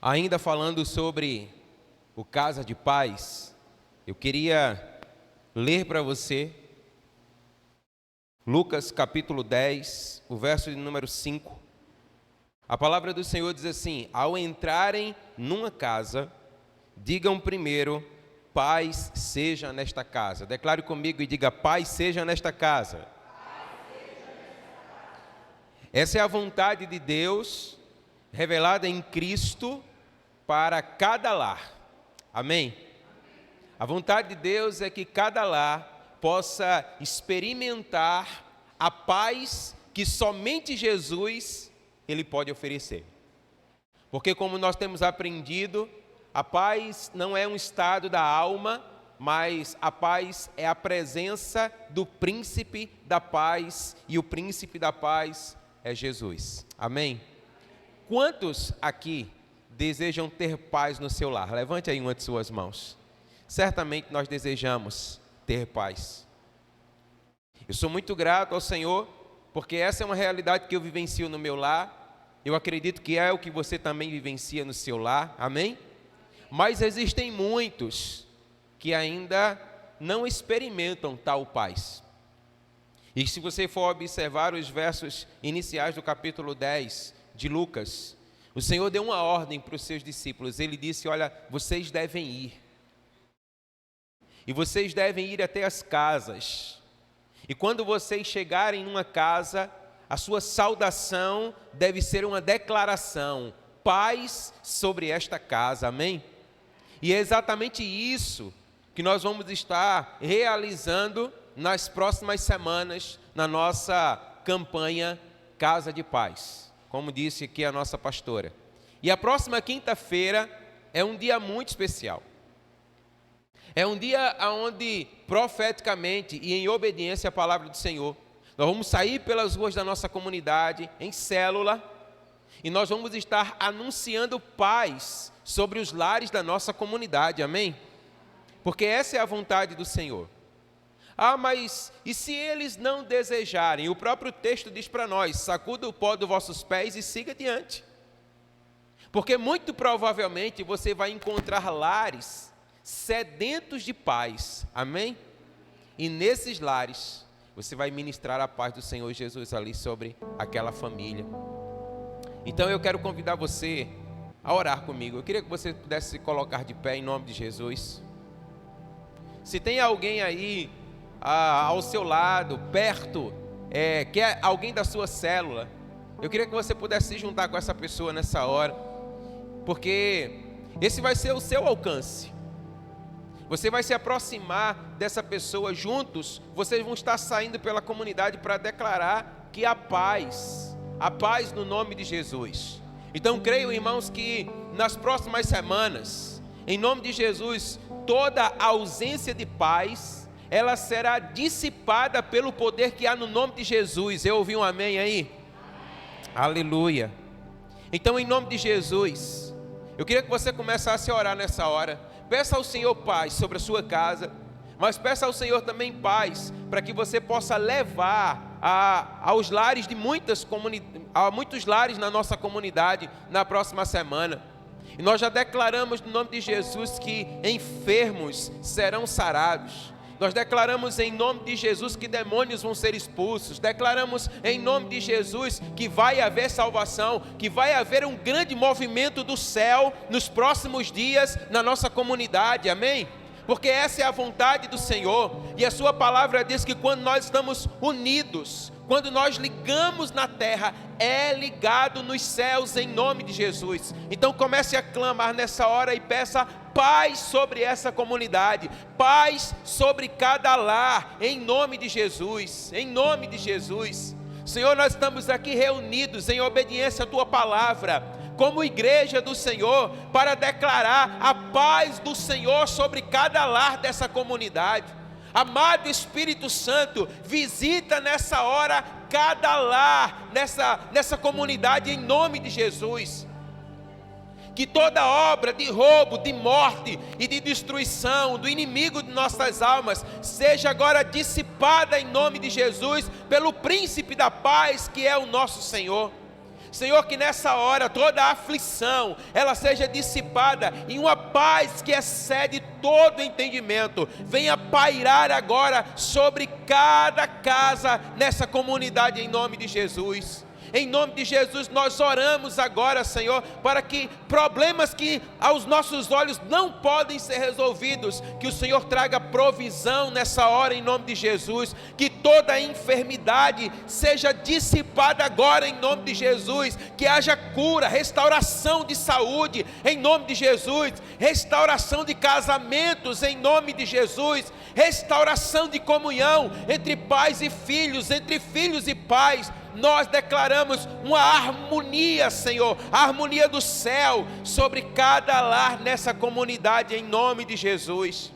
Ainda falando sobre o Casa de Paz, eu queria ler para você Lucas capítulo 10, o verso de número 5. A palavra do Senhor diz assim: ao entrarem numa casa, digam primeiro, paz seja nesta casa. Declare comigo e diga, paz seja nesta casa. Essa é a vontade de Deus, revelada em Cristo, para cada lar. Amém? A vontade de Deus é que cada lar possa experimentar a paz que somente Jesus ele pode oferecer. Porque como nós temos aprendido, a paz não é um estado da alma, mas a paz é a presença do príncipe da paz, e o príncipe da paz é Jesus. Amém? Quantos aqui desejam ter paz no seu lar? Levante aí uma de suas mãos. Certamente nós desejamos ter paz. Eu sou muito grato ao Senhor, porque essa é uma realidade que eu vivencio no meu lar. Eu acredito que é o que você também vivencia no seu lar. Amém? Mas existem muitos que ainda não experimentam tal paz. E se você for observar os versos iniciais do capítulo 10 de Lucas, o Senhor deu uma ordem para os seus discípulos. Ele disse, olha, vocês devem ir. E vocês devem ir até as casas. E quando vocês chegarem numa casa, a sua saudação deve ser uma declaração: paz sobre esta casa. Amém? E é exatamente isso que nós vamos estar realizando nas próximas semanas na nossa campanha Casa de Paz, como disse aqui a nossa pastora. E a próxima quinta-feira é um dia muito especial. É um dia onde, profeticamente e em obediência à palavra do Senhor, nós vamos sair pelas ruas da nossa comunidade, em célula, e nós vamos estar anunciando paz sobre os lares da nossa comunidade, amém? Porque essa é a vontade do Senhor. Ah, mas e se eles não desejarem? O próprio texto diz para nós, sacuda o pó dos vossos pés e siga adiante. Porque muito provavelmente você vai encontrar lares sedentos de paz, amém? E nesses lares, você vai ministrar a paz do Senhor Jesus ali sobre aquela família. Então eu quero convidar você a orar comigo. Eu queria que você pudesse se colocar de pé em nome de Jesus. Se tem alguém aí ao seu lado, perto, que é alguém da sua célula, eu queria que você pudesse se juntar com essa pessoa nessa hora, porque esse vai ser o seu alcance. Você vai se aproximar dessa pessoa, juntos vocês vão estar saindo pela comunidade para declarar que a paz no nome de Jesus. Então creio, irmãos, que nas próximas semanas, em nome de Jesus, toda ausência de paz, ela será dissipada pelo poder que há no nome de Jesus. Eu ouvi um amém aí? Amém. Aleluia. Então, em nome de Jesus, eu queria que você começasse a orar nessa hora. Peça ao Senhor paz sobre a sua casa, mas peça ao Senhor também paz, para que você possa levar aos lares de muitos lares na nossa comunidade na próxima semana. E nós já declaramos no nome de Jesus que enfermos serão sarados. Nós declaramos em nome de Jesus que demônios vão ser expulsos. Declaramos em nome de Jesus que vai haver salvação, que vai haver um grande movimento do céu nos próximos dias na nossa comunidade, amém? Porque essa é a vontade do Senhor, e a sua palavra diz que quando nós estamos unidos, quando nós ligamos na terra, é ligado nos céus em nome de Jesus. Então comece a clamar nessa hora e peça paz sobre essa comunidade, paz sobre cada lar, em nome de Jesus, em nome de Jesus. Senhor, nós estamos aqui reunidos em obediência à tua palavra, como igreja do Senhor, para declarar a paz do Senhor sobre cada lar dessa comunidade. Amado Espírito Santo, visita nessa hora cada lar nessa comunidade em nome de Jesus. Que toda obra de roubo, de morte e de destruição do inimigo de nossas almas seja agora dissipada em nome de Jesus pelo príncipe da paz que é o nosso Senhor. Senhor, que nessa hora toda a aflição, ela seja dissipada em uma paz que excede todo entendimento. Venha pairar agora sobre cada casa nessa comunidade, em nome de Jesus. Em nome de Jesus nós oramos agora, Senhor, para que problemas que aos nossos olhos não podem ser resolvidos, que o Senhor traga provisão nessa hora, em nome de Jesus. Que toda enfermidade seja dissipada agora, em nome de Jesus. Que haja cura, restauração de saúde, em nome de Jesus. Restauração de casamentos, em nome de Jesus. Restauração de comunhão entre pais e filhos, entre filhos e pais. Nós declaramos uma harmonia, Senhor, a harmonia do céu sobre cada lar nessa comunidade, em nome de Jesus.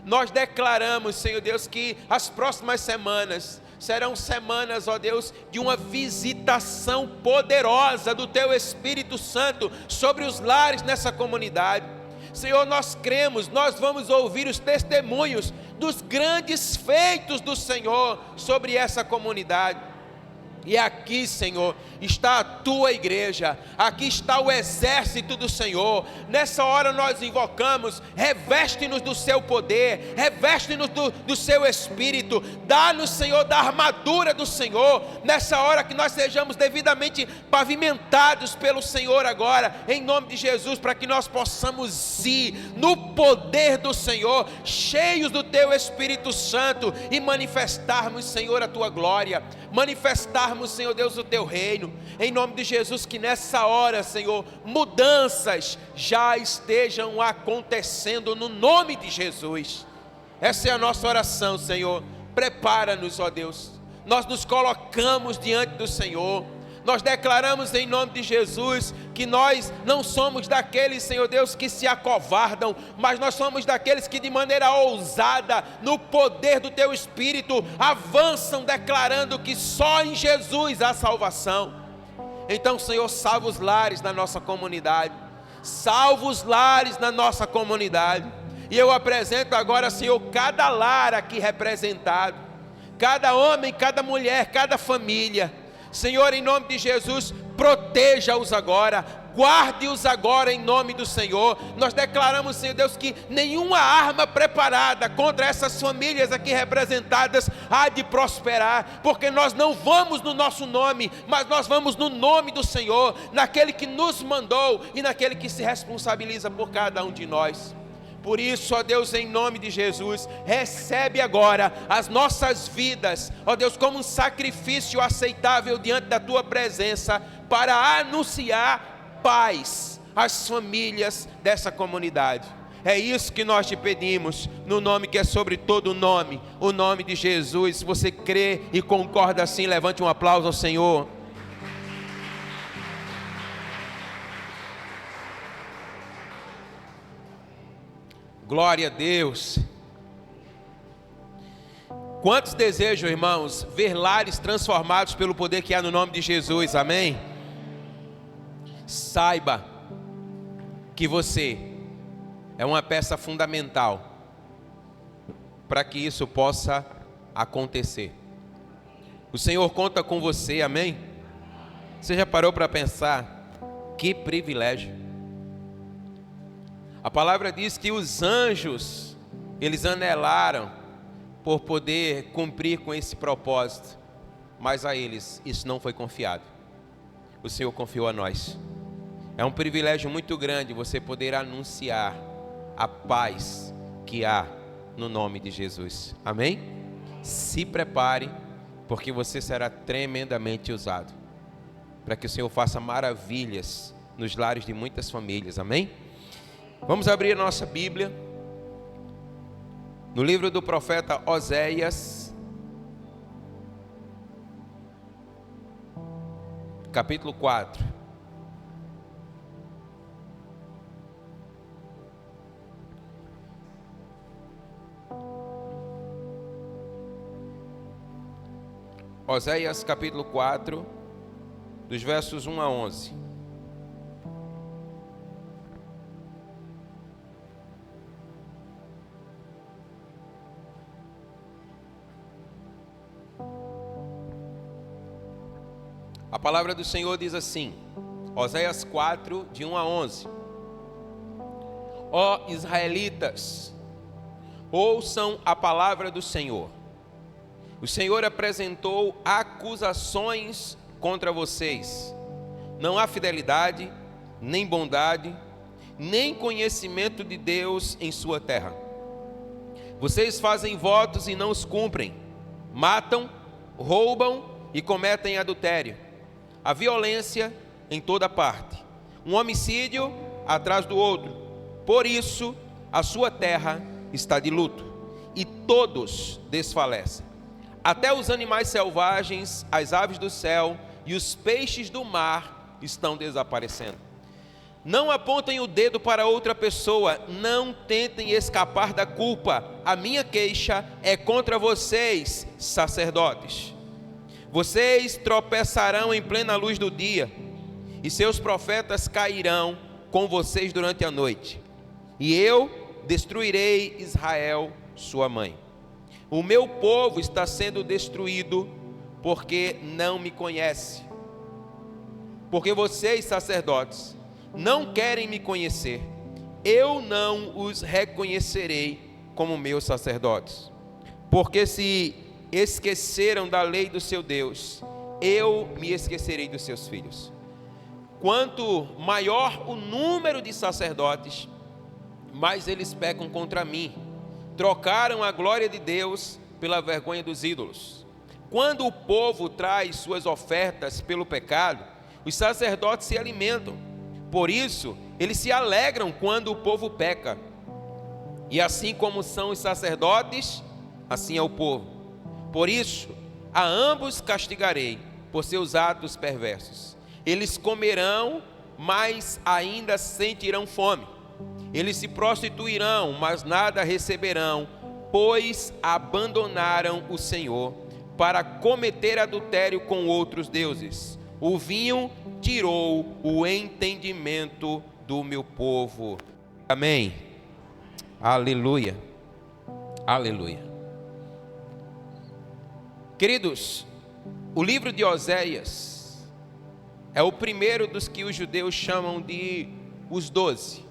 Nós declaramos, Senhor Deus, que as próximas semanas serão semanas, ó Deus, de uma visitação poderosa do Teu Espírito Santo sobre os lares nessa comunidade. Senhor, nós cremos, nós vamos ouvir os testemunhos dos grandes feitos do Senhor sobre essa comunidade. E aqui, Senhor, está a Tua igreja, aqui está o exército do Senhor. Nessa hora nós invocamos: reveste-nos do Seu poder, reveste-nos do Seu Espírito, dá-nos, Senhor, da armadura do Senhor. Nessa hora que nós sejamos devidamente pavimentados pelo Senhor agora, em nome de Jesus, para que nós possamos ir no poder do Senhor, cheios do Teu Espírito Santo, e manifestarmos, Senhor, a Tua glória, manifestarmos, Senhor Deus, o Teu reino, em nome de Jesus. Que nessa hora, Senhor, mudanças já estejam acontecendo no nome de Jesus. Essa é a nossa oração, Senhor. Prepara-nos, ó Deus, nós nos colocamos diante do Senhor. Nós declaramos em nome de Jesus que nós não somos daqueles, Senhor Deus, que se acovardam, mas nós somos daqueles que de maneira ousada, no poder do Teu Espírito, avançam declarando que só em Jesus há salvação. Então, Senhor, salva os lares na nossa comunidade, salva os lares na nossa comunidade. E eu apresento agora, Senhor, cada lar aqui representado, cada homem, cada mulher, cada família. Senhor, em nome de Jesus, proteja-os agora, guarde-os agora em nome do Senhor. Nós declaramos, Senhor Deus, que nenhuma arma preparada contra essas famílias aqui representadas há de prosperar, porque nós não vamos no nosso nome, mas nós vamos no nome do Senhor, naquele que nos mandou e naquele que se responsabiliza por cada um de nós. Por isso, ó Deus, em nome de Jesus, recebe agora as nossas vidas, ó Deus, como um sacrifício aceitável diante da Tua presença, para anunciar paz às famílias dessa comunidade. É isso que nós te pedimos, no nome que é sobre todo nome, o nome de Jesus. Se você crê e concorda assim, levante um aplauso ao Senhor. Glória a Deus. Quantos desejam, irmãos, ver lares transformados pelo poder que há no nome de Jesus? Amém? Saiba que você é uma peça fundamental para que isso possa acontecer. O Senhor conta com você, amém? Você já parou para pensar? Que privilégio. A palavra diz que os anjos, eles anelaram por poder cumprir com esse propósito, mas a eles isso não foi confiado. O Senhor confiou a nós. É um privilégio muito grande você poder anunciar a paz que há no nome de Jesus. Amém? Se prepare, porque você será tremendamente usado, para que o Senhor faça maravilhas nos lares de muitas famílias. Amém? Vamos abrir a nossa Bíblia no livro do profeta Oséias, capítulo 4. Oséias capítulo 4, dos versos 1 a 11. A palavra do Senhor diz assim, Oséias 4, de 1 a 11. Ó israelitas, ouçam a palavra do Senhor. O Senhor apresentou acusações contra vocês. Não há fidelidade, nem bondade, nem conhecimento de Deus em sua terra. Vocês fazem votos e não os cumprem. Matam, roubam e cometem adultério. A violência em toda parte. Um homicídio atrás do outro. Por isso, a sua terra está de luto. E todos desfalecem. Até os animais selvagens, as aves do céu e os peixes do mar estão desaparecendo. Não apontem o dedo para outra pessoa, não tentem escapar da culpa. A minha queixa é contra vocês, sacerdotes. Vocês tropeçarão em plena luz do dia, e seus profetas cairão com vocês durante a noite. E eu destruirei Israel, sua mãe. O meu povo está sendo destruído porque não me conhece. Porque vocês, sacerdotes, não querem me conhecer, eu não os reconhecerei como meus sacerdotes. Porque se esqueceram da lei do seu Deus, eu me esquecerei dos seus filhos. Quanto maior o número de sacerdotes, mais eles pecam contra mim. Trocaram a glória de Deus pela vergonha dos ídolos. Quando o povo traz suas ofertas pelo pecado, os sacerdotes se alimentam. Por isso, eles se alegram quando o povo peca. E assim como são os sacerdotes, assim é o povo. Por isso, a ambos castigarei por seus atos perversos. Eles comerão, mas ainda sentirão fome. Eles se prostituirão, mas nada receberão, pois abandonaram o Senhor para cometer adultério com outros deuses. O vinho tirou o entendimento do meu povo. Amém. Aleluia. Aleluia. Queridos, o livro de Oséias é o primeiro dos que os judeus chamam de os 12.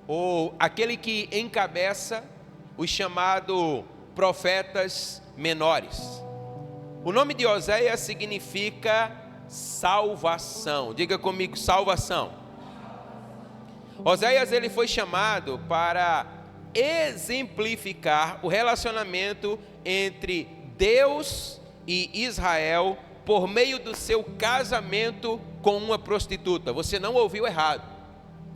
Ou aquele que encabeça os chamados profetas menores. O nome de Oséias significa salvação. Diga comigo, salvação. Oséias ele foi chamado para exemplificar o relacionamento entre Deus e Israel por meio do seu casamento com uma prostituta. Você não ouviu errado.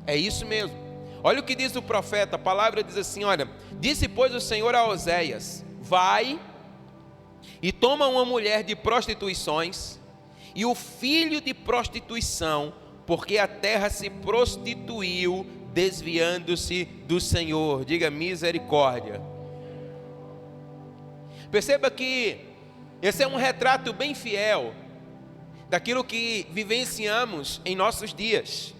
É isso mesmo. Olha o que diz o profeta, a palavra diz assim, olha, disse pois o Senhor a Oséias, vai e toma uma mulher de prostituições e o filho de prostituição, porque a terra se prostituiu, desviando-se do Senhor. Diga misericórdia. Perceba que esse é um retrato bem fiel daquilo que vivenciamos em nossos dias.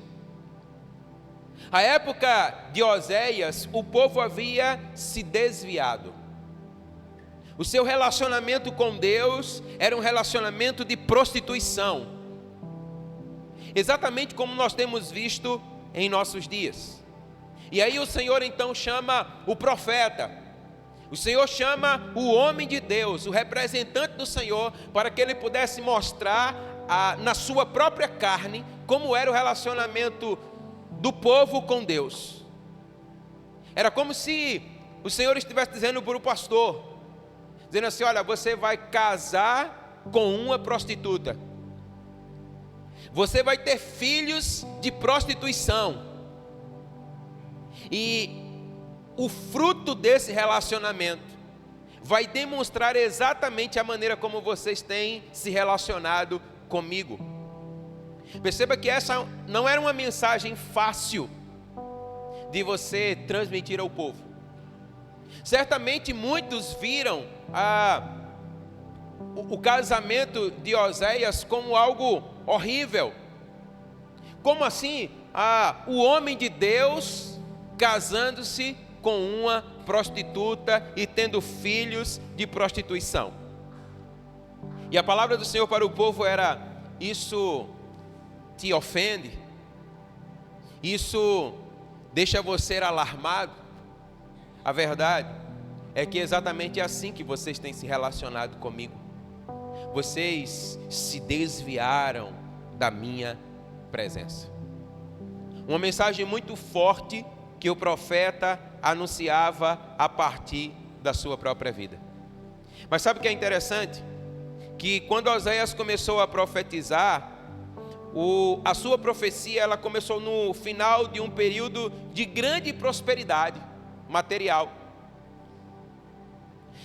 A época de Oséias, o povo havia se desviado. O seu relacionamento com Deus era um relacionamento de prostituição. Exatamente como nós temos visto em nossos dias. E aí o Senhor então chama o profeta. O Senhor chama o homem de Deus, o representante do Senhor, para que ele pudesse mostrar na sua própria carne como era o relacionamento do povo com Deus. Era como se o Senhor estivesse dizendo para o pastor, dizendo assim, olha, você vai casar com uma prostituta. Você vai ter filhos de prostituição. E o fruto desse relacionamento vai demonstrar exatamente a maneira como vocês têm se relacionado comigo. Perceba que essa não era uma mensagem fácil de você transmitir ao povo. Certamente muitos viram o casamento de Oséias como algo horrível. Como assim? O homem de Deus casando-se com uma prostituta e tendo filhos de prostituição. E a palavra do Senhor para o povo era: isso te ofende? Isso deixa você alarmado? A verdade é que é exatamente assim que vocês têm se relacionado comigo. Vocês se desviaram da minha presença. Uma mensagem muito forte que o profeta anunciava a partir da sua própria vida. Mas sabe o que é interessante? Que quando Oséias começou a profetizar, a sua profecia ela começou no final de um período de grande prosperidade material.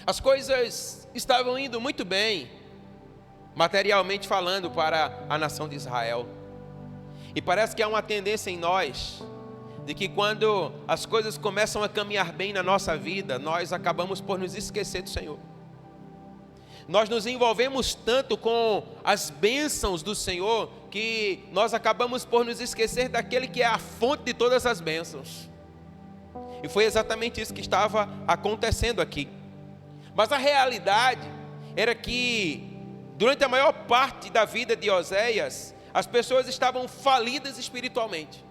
As coisas estavam indo muito bem, materialmente falando, para a nação de Israel. E parece que há uma tendência em nós, de que quando as coisas começam a caminhar bem na nossa vida, nós acabamos por nos esquecer do Senhor. Nós nos envolvemos tanto com as bênçãos do Senhor, que nós acabamos por nos esquecer daquele que é a fonte de todas as bênçãos. E foi exatamente isso que estava acontecendo aqui. Mas a realidade era que, durante a maior parte da vida de Oséias, as pessoas estavam falidas espiritualmente.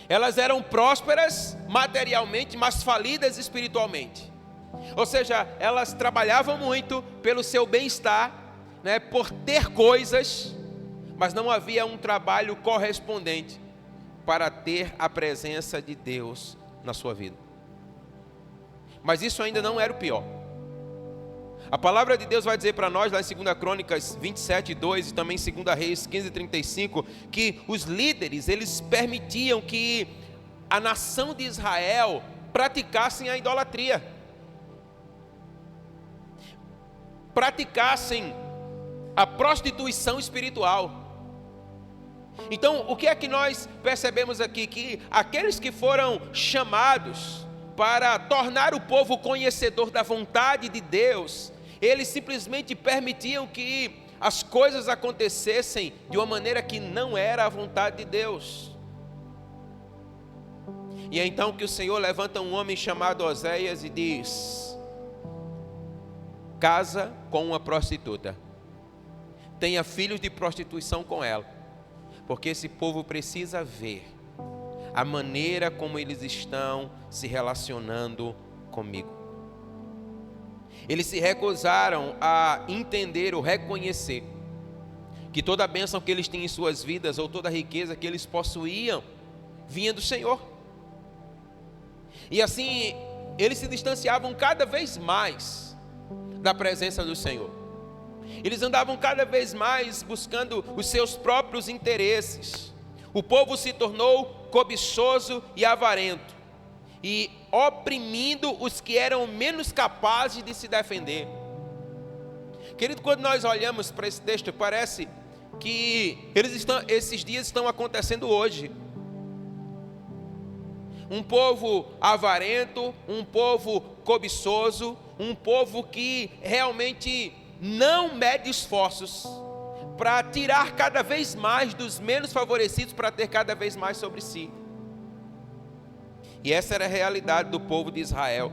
Elas eram prósperas materialmente, mas falidas espiritualmente. Ou seja, elas trabalhavam muito pelo seu bem-estar, né, por ter coisas, mas não havia um trabalho correspondente para ter a presença de Deus na sua vida. Mas isso ainda não era o pior. A palavra de Deus vai dizer para nós, lá em 2 Crônicas 27, 2 e também em 2 Reis 15, 35, que os líderes, eles permitiam que a nação de Israel praticassem a idolatria. Praticassem a prostituição espiritual. Então, o que é que nós percebemos aqui? Que aqueles que foram chamados para tornar o povo conhecedor da vontade de Deus, eles simplesmente permitiam que as coisas acontecessem de uma maneira que não era a vontade de Deus. E é então que o Senhor levanta um homem chamado Oséias e diz: casa com uma prostituta, tenha filhos de prostituição com ela, porque esse povo precisa ver a maneira como eles estão se relacionando comigo. Eles se recusaram a entender ou reconhecer que toda a bênção que eles tinham em suas vidas, ou toda a riqueza que eles possuíam, vinha do Senhor. E assim, eles se distanciavam cada vez mais da presença do Senhor. Eles andavam cada vez mais buscando os seus próprios interesses. O povo se tornou cobiçoso e avarento, e oprimindo os que eram menos capazes de se defender. Querido, quando nós olhamos para esse texto, parece que esses dias estão acontecendo hoje. Um povo avarento, um povo cobiçoso, um povo que realmente não mede esforços para tirar cada vez mais dos menos favorecidos, para ter cada vez mais sobre si. E essa era a realidade do povo de Israel.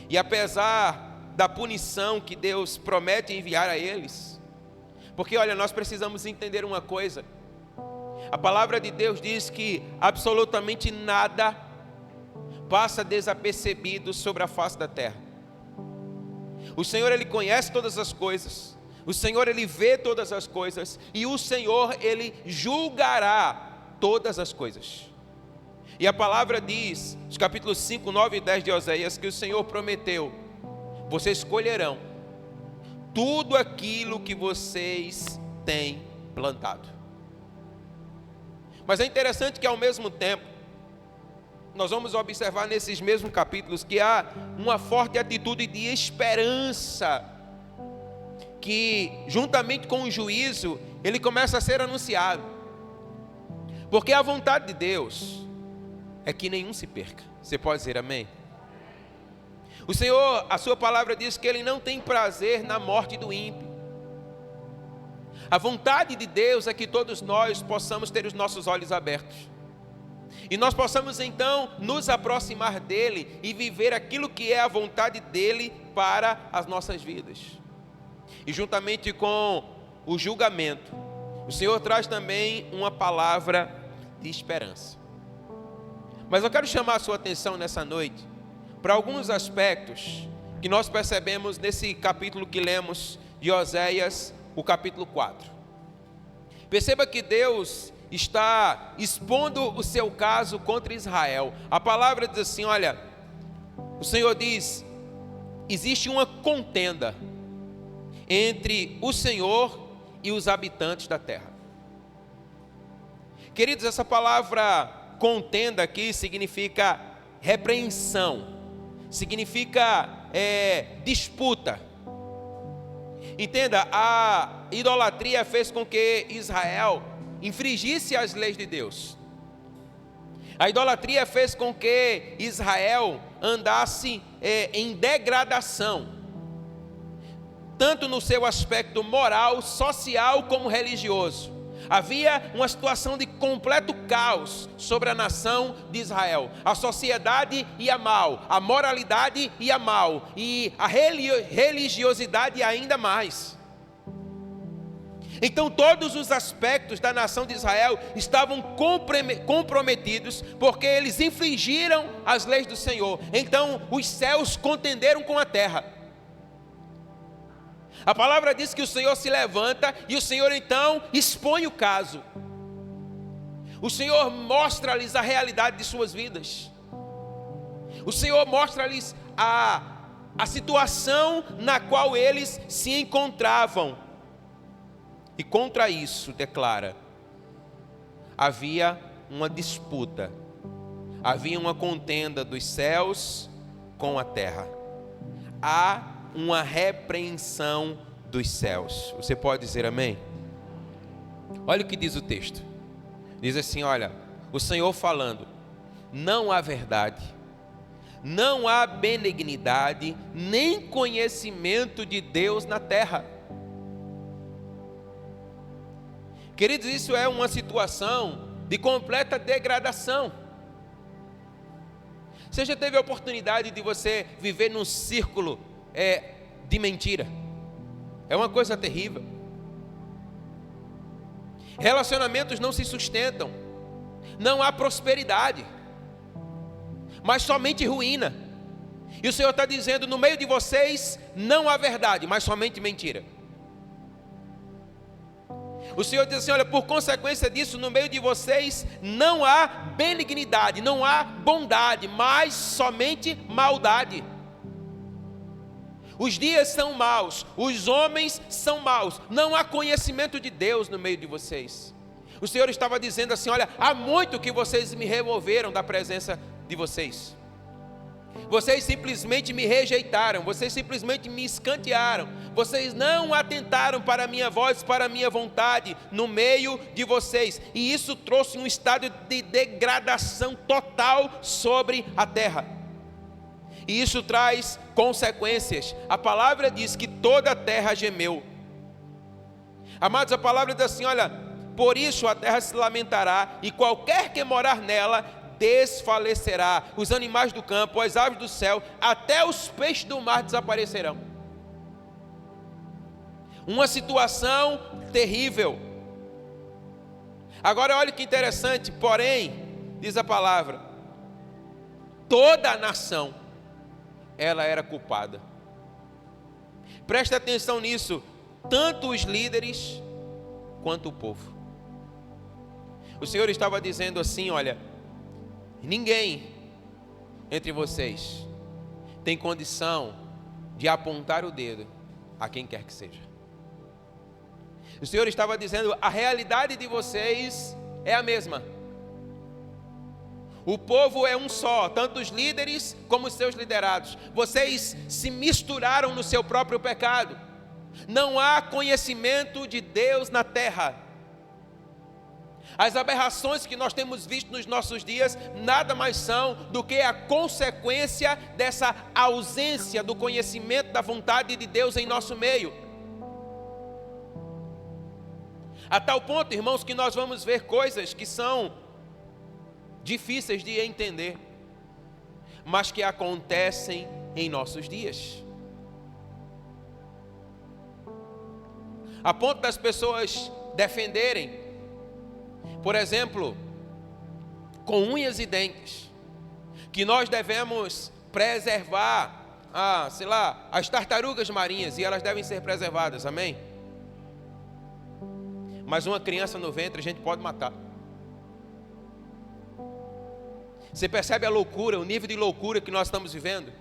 E apesar da punição que Deus promete enviar a eles, porque olha, nós precisamos entender uma coisa: a palavra de Deus diz que absolutamente nada passa desapercebido sobre a face da terra. O Senhor, Ele conhece todas as coisas, o Senhor, Ele vê todas as coisas, e o Senhor, Ele julgará todas as coisas. E a palavra diz, nos capítulos 5, 9 e 10 de Oséias, que o Senhor prometeu: vocês colherão tudo aquilo que vocês têm plantado. Mas é interessante que ao mesmo tempo, nós vamos observar nesses mesmos capítulos que há uma forte atitude de esperança, que juntamente com o juízo, ele começa a ser anunciado. Porque a vontade de Deus é que nenhum se perca. Você pode dizer amém? O Senhor, a sua palavra diz que Ele não tem prazer na morte do ímpio. A vontade de Deus é que todos nós possamos ter os nossos olhos abertos, e nós possamos então nos aproximar dEle e viver aquilo que é a vontade dEle para as nossas vidas. E juntamente com o julgamento, o Senhor traz também uma palavra de esperança. Mas eu quero chamar a sua atenção nessa noite para alguns aspectos que nós percebemos nesse capítulo que lemos de Oséias, o capítulo 4. Perceba que Deus está expondo o seu caso contra Israel. A palavra diz assim, olha, o Senhor diz, existe uma contenda entre o Senhor e os habitantes da terra. Queridos, essa palavra contenda aqui significa repreensão, significa disputa. Entenda, a idolatria fez com que Israel infringisse as leis de Deus. A idolatria fez com que Israel andasse em degradação, tanto no seu aspecto moral, social como religioso. Havia uma situação de completo caos sobre a nação de Israel. A sociedade ia mal, a moralidade ia mal e a religiosidade ainda mais. Então todos os aspectos da nação de Israel estavam comprometidos, porque eles infringiram as leis do Senhor. Então os céus contenderam com a terra. A palavra diz que o Senhor se levanta e o Senhor então expõe o caso. O Senhor mostra-lhes a realidade de suas vidas. O Senhor mostra-lhes a situação na qual eles se encontravam. E contra isso, declara, havia uma disputa, havia uma contenda dos céus com a terra. Há uma repreensão dos céus. Você pode dizer amém? Olha o que diz o texto. Diz assim, olha, o Senhor falando, não há verdade, não há benignidade, nem conhecimento de Deus na terra. Queridos, isso é uma situação de completa degradação. Você já teve a oportunidade de você viver num círculo de mentira? É uma coisa terrível. Relacionamentos não se sustentam, não há prosperidade, mas somente ruína. E o Senhor está dizendo, no meio de vocês não há verdade, mas somente mentira. O Senhor diz assim, olha, por consequência disso, no meio de vocês não há benignidade, não há bondade, mas somente maldade. Os dias são maus, os homens são maus, não há conhecimento de Deus no meio de vocês. O Senhor estava dizendo assim, olha, há muito que vocês me removeram da presença de vocês. Vocês simplesmente me rejeitaram, vocês simplesmente me escantearam, vocês não atentaram para a minha voz, para a minha vontade no meio de vocês, e isso trouxe um estado de degradação total sobre a terra, e isso traz consequências. A palavra diz que toda a terra gemeu. Amados, a palavra diz assim, olha, por isso a terra se lamentará, e qualquer que morar nela desfalecerá, os animais do campo, as aves do céu, até os peixes do mar desaparecerão. Uma situação terrível. Agora olha que interessante, porém, diz a palavra, toda a nação, ela era culpada. Presta atenção nisso, tanto os líderes, quanto o povo. O Senhor estava dizendo assim, olha, ninguém entre vocês tem condição de apontar o dedo a quem quer que seja. O Senhor estava dizendo, a realidade de vocês é a mesma. O povo é um só, tanto os líderes como os seus liderados. Vocês se misturaram no seu próprio pecado. Não há conhecimento de Deus na terra. As aberrações que nós temos visto nos nossos dias nada mais são do que a consequência dessa ausência do conhecimento da vontade de Deus em nosso meio. A tal ponto, irmãos, que nós vamos ver coisas que são difíceis de entender, mas que acontecem em nossos dias. a ponto das pessoas defenderem, por exemplo, com unhas e dentes, que nós devemos preservar, as tartarugas marinhas, e elas devem ser preservadas, amém? Mas uma criança no ventre a gente pode matar. Você percebe a loucura, o nível de loucura que nós estamos vivendo?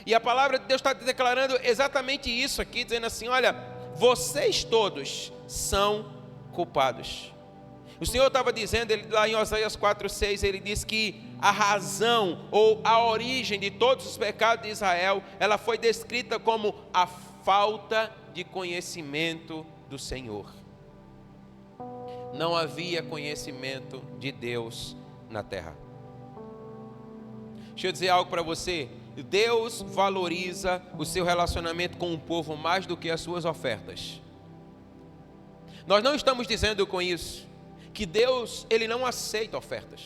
E a palavra de Deus está declarando exatamente isso aqui, dizendo assim: olha, vocês todos são culpados. O Senhor estava dizendo, lá em Oséias 4:6, ele diz que a razão ou a origem de todos os pecados de Israel, ela foi descrita como a falta de conhecimento do Senhor. Não havia conhecimento de Deus na terra. Deixa eu dizer algo para você. Deus valoriza o seu relacionamento com o povo mais do que as suas ofertas. Nós não estamos dizendo com isso que Deus, ele não aceita ofertas.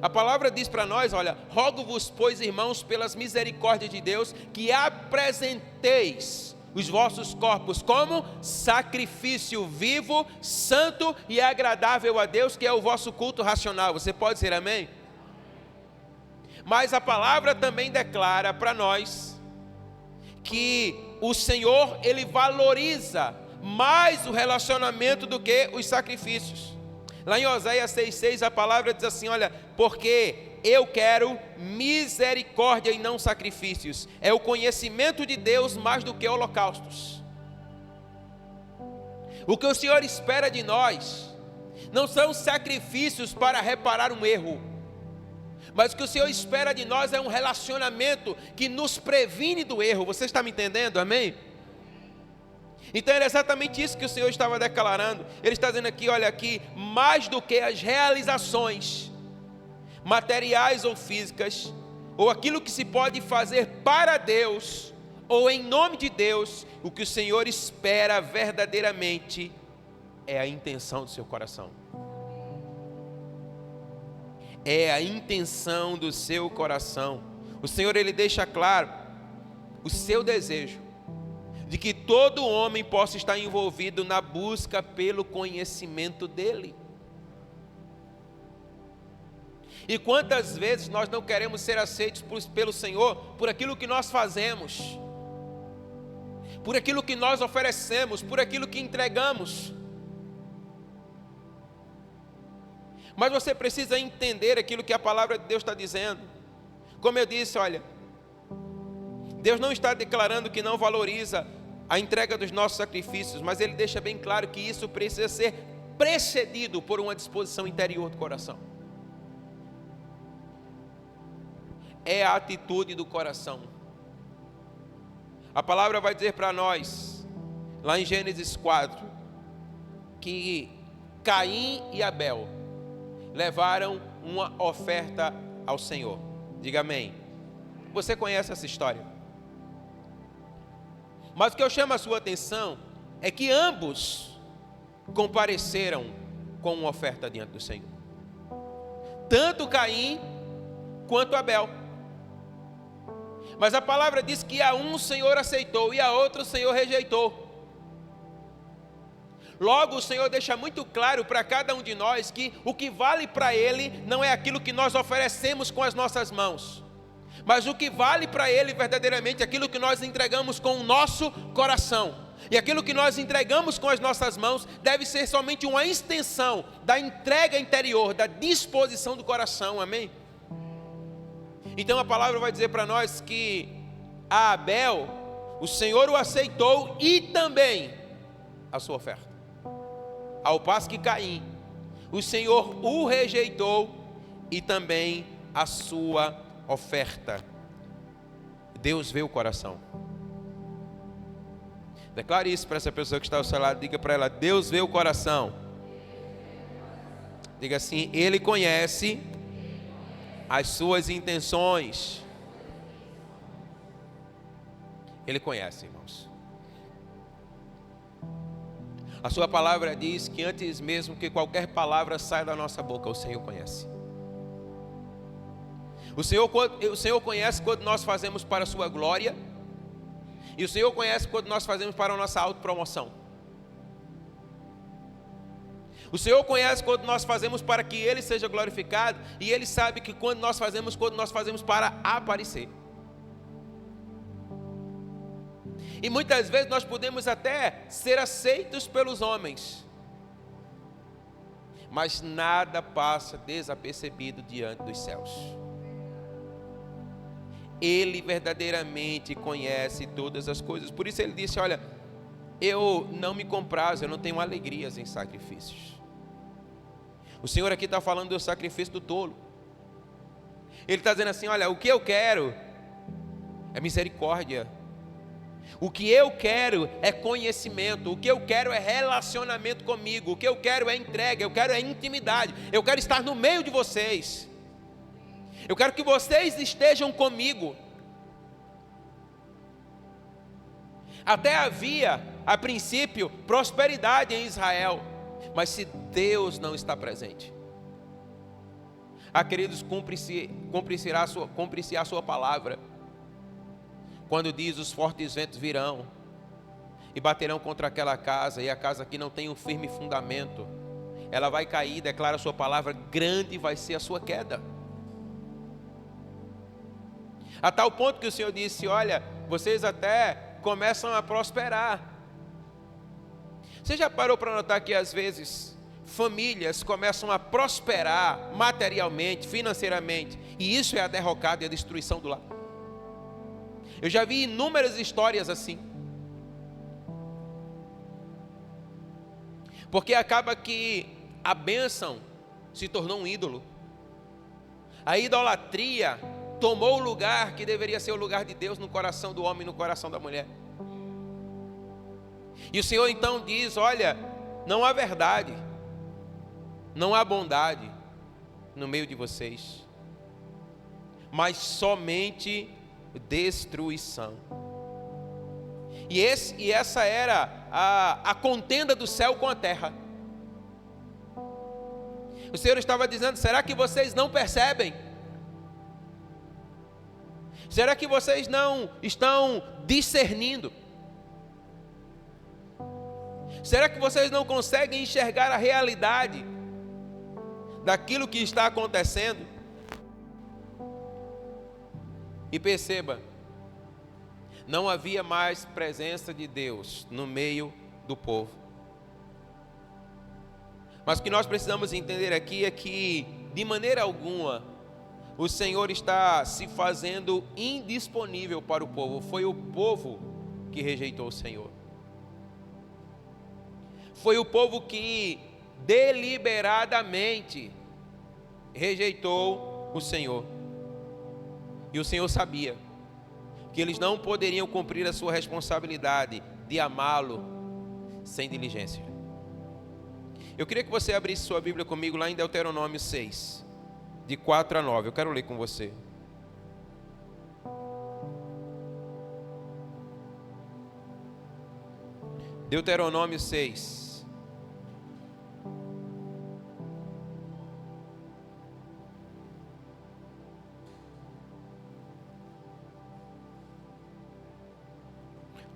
A palavra diz para nós, olha, rogo-vos, pois, irmãos, pelas misericórdias de Deus, que apresenteis os vossos corpos como sacrifício vivo, santo e agradável a Deus, que é o vosso culto racional. Você pode dizer amém? Mas a palavra também declara para nós que o Senhor, ele valoriza mais o relacionamento do que os sacrifícios. Lá em Oséias 6,6 a palavra diz assim, olha, porque eu quero misericórdia e não sacrifícios. É o conhecimento de Deus mais do que holocaustos. O que o Senhor espera de nós não são sacrifícios para reparar um erro, mas o que o Senhor espera de nós é um relacionamento que nos previne do erro. Você está me entendendo? Amém? Então era exatamente isso que o Senhor estava declarando. Ele está dizendo aqui, olha aqui, mais do que as realizações materiais ou físicas, ou aquilo que se pode fazer para Deus, ou em nome de Deus, o que o Senhor espera verdadeiramente é a intenção do seu coração. É a intenção do seu coração. O Senhor, ele deixa claro o seu desejo de que todo homem possa estar envolvido na busca pelo conhecimento dele. E quantas vezes nós não queremos ser aceitos pelo Senhor por aquilo que nós fazemos, por aquilo que nós oferecemos, por aquilo que entregamos. Mas você precisa entender aquilo que a palavra de Deus está dizendo. Como eu disse, olha, Deus não está declarando que não valoriza a entrega dos nossos sacrifícios, mas Ele deixa bem claro que isso precisa ser precedido por uma disposição interior do coração. É a atitude do coração. A palavra vai dizer para nós, lá em Gênesis 4, que Caim e Abel levaram uma oferta ao Senhor. Diga amém. Você conhece essa história. Mas o que eu chamo a sua atenção é que ambos compareceram com uma oferta diante do Senhor. Tanto Caim quanto Abel. Mas a palavra diz que a um o Senhor aceitou e a outro o Senhor rejeitou. Logo o Senhor deixa muito claro para cada um de nós que o que vale para Ele não é aquilo que nós oferecemos com as nossas mãos, mas o que vale para Ele verdadeiramente é aquilo que nós entregamos com o nosso coração. E aquilo que nós entregamos com as nossas mãos deve ser somente uma extensão da entrega interior, da disposição do coração, amém? Então a palavra vai dizer para nós que a Abel, o Senhor o aceitou e também a sua oferta. Ao passo que Caim, o Senhor o rejeitou e também a sua oferta. Deus vê o coração. Declare isso para essa pessoa que está ao seu lado. Diga para ela, Deus vê o coração. Diga assim, Ele conhece as suas intenções. Ele conhece, irmãos. A sua palavra diz que antes mesmo que qualquer palavra saia da nossa boca, o Senhor conhece. O Senhor conhece quando nós fazemos para a sua glória, E o Senhor conhece quando nós fazemos para a nossa autopromoção. O Senhor conhece quando nós fazemos para que Ele seja glorificado. E Ele sabe que quando nós fazemos para aparecer. E muitas vezes nós podemos até ser aceitos pelos homens. Mas nada passa desapercebido diante dos céus. Ele verdadeiramente conhece todas as coisas. Por isso Ele disse, olha, eu não me comprazo, eu não tenho alegrias em sacrifícios. O Senhor aqui está falando do sacrifício do tolo. Ele está dizendo assim, olha, o que eu quero é misericórdia. O que eu quero é conhecimento. O que eu quero é relacionamento comigo. O que eu quero é entrega, eu quero é intimidade. Eu quero estar no meio de vocês. Eu quero que vocês estejam comigo. Até havia, a princípio, prosperidade em Israel. Mas se Deus não está presente, queridos, cumpre-se a sua palavra. Quando diz, os fortes ventos virão e baterão contra aquela casa, e a casa que não tem um firme fundamento, ela vai cair, declara a sua palavra, grande vai ser a sua queda. A tal ponto que o Senhor disse, olha, vocês até começam a prosperar. Você já parou para notar que às vezes famílias começam a prosperar materialmente, financeiramente, e isso é a derrocada e a destruição do lar? Eu já vi inúmeras histórias assim. Porque acaba que a bênção se tornou um ídolo. A idolatria tomou o lugar que deveria ser o lugar de Deus no coração do homem e no coração da mulher. E o Senhor então diz, olha, não há verdade, não há bondade no meio de vocês, mas somente destruição. E essa era a contenda do céu com a terra. O Senhor estava dizendo, será que vocês não percebem? Será que vocês não estão discernindo? Será que vocês não conseguem enxergar a realidade daquilo que está acontecendo? E perceba, não havia mais presença de Deus no meio do povo. Mas o que nós precisamos entender aqui é que, de maneira alguma, o Senhor está se fazendo indisponível para o povo. Foi o povo que rejeitou o Senhor. Foi o povo que deliberadamente rejeitou o Senhor. E o Senhor sabia que eles não poderiam cumprir a sua responsabilidade de amá-lo sem diligência. Eu queria que você abrisse sua Bíblia comigo lá em Deuteronômio 6, de 4 a 9. Eu quero ler com você. Deuteronômio 6.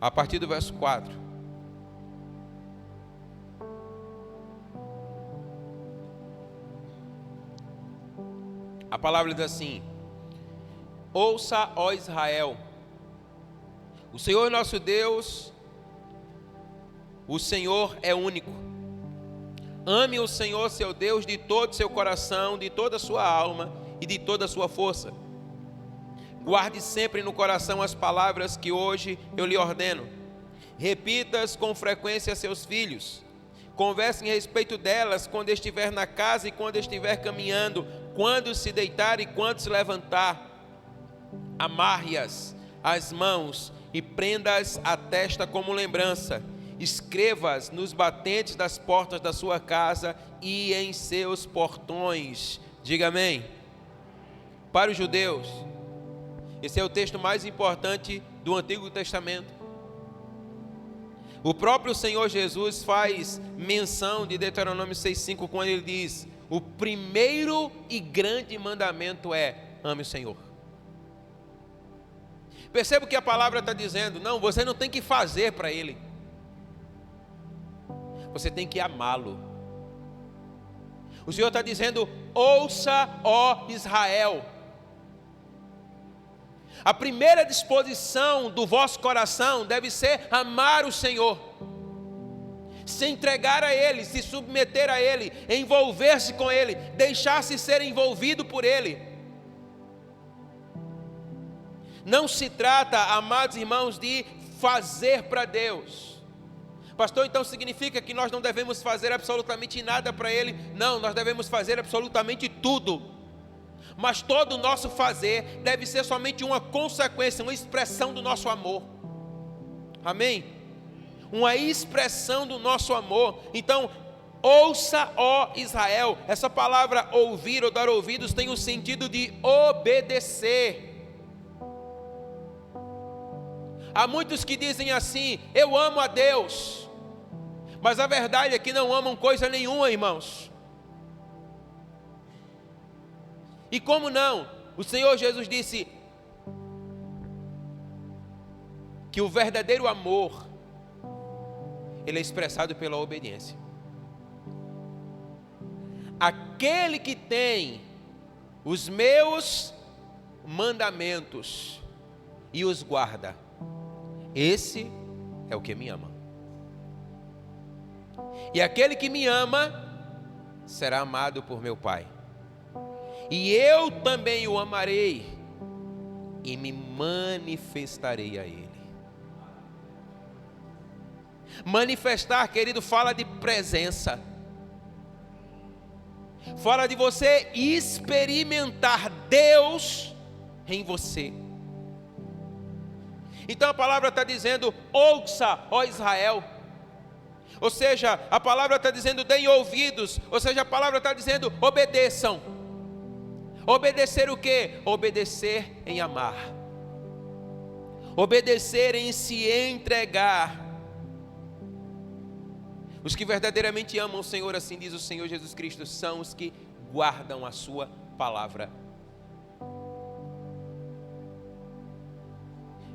A partir do verso 4. A palavra diz assim: ouça, ó Israel, o Senhor nosso Deus, o Senhor é único. Ame o Senhor seu Deus de todo o seu coração, de toda a sua alma e de toda a sua força. Guarde sempre no coração as palavras que hoje eu lhe ordeno. Repita-as com frequência a seus filhos. Converse a respeito delas quando estiver na casa e quando estiver caminhando, quando se deitar e quando se levantar. Amarre-as às mãos e prenda-as à testa como lembrança. Escreva-as nos batentes das portas da sua casa e em seus portões. Diga amém. Para os judeus, esse é o texto mais importante do Antigo Testamento. O próprio Senhor Jesus faz menção de Deuteronômio 6,5 quando ele diz: o primeiro e grande mandamento é: ame o Senhor. Perceba o que a palavra está dizendo. Não, você não tem que fazer para Ele. Você tem que amá-lo. O Senhor está dizendo: ouça, ó Israel. A primeira disposição do vosso coração deve ser amar o Senhor, se entregar a Ele, se submeter a Ele, envolver-se com Ele, deixar-se ser envolvido por Ele. Não se trata, amados irmãos, de fazer para Deus. Pastor, então significa que nós não devemos fazer absolutamente nada para Ele? Não, nós devemos fazer absolutamente tudo. Mas todo o nosso fazer deve ser somente uma consequência, uma expressão do nosso amor. Amém? Uma expressão do nosso amor. Então, ouça, ó Israel. Essa palavra ouvir ou dar ouvidos tem o sentido de obedecer. Há muitos que dizem assim: eu amo a Deus, mas a verdade é que não amam coisa nenhuma, irmãos. E como não? O Senhor Jesus disse que o verdadeiro amor, ele é expressado pela obediência. Aquele que tem os meus mandamentos e os guarda, esse é o que me ama. E aquele que me ama será amado por meu Pai. E eu também o amarei e me manifestarei a Ele. Manifestar, querido, fala de presença. Fala de você experimentar Deus em você. Então a palavra está dizendo: ouça, ó Israel. Ou seja, a palavra está dizendo: deem ouvidos. Ou seja, a palavra está dizendo: obedeçam. Obedecer o quê? Obedecer em amar. Obedecer em se entregar. Os que verdadeiramente amam o Senhor, assim diz o Senhor Jesus Cristo, são os que guardam a sua palavra.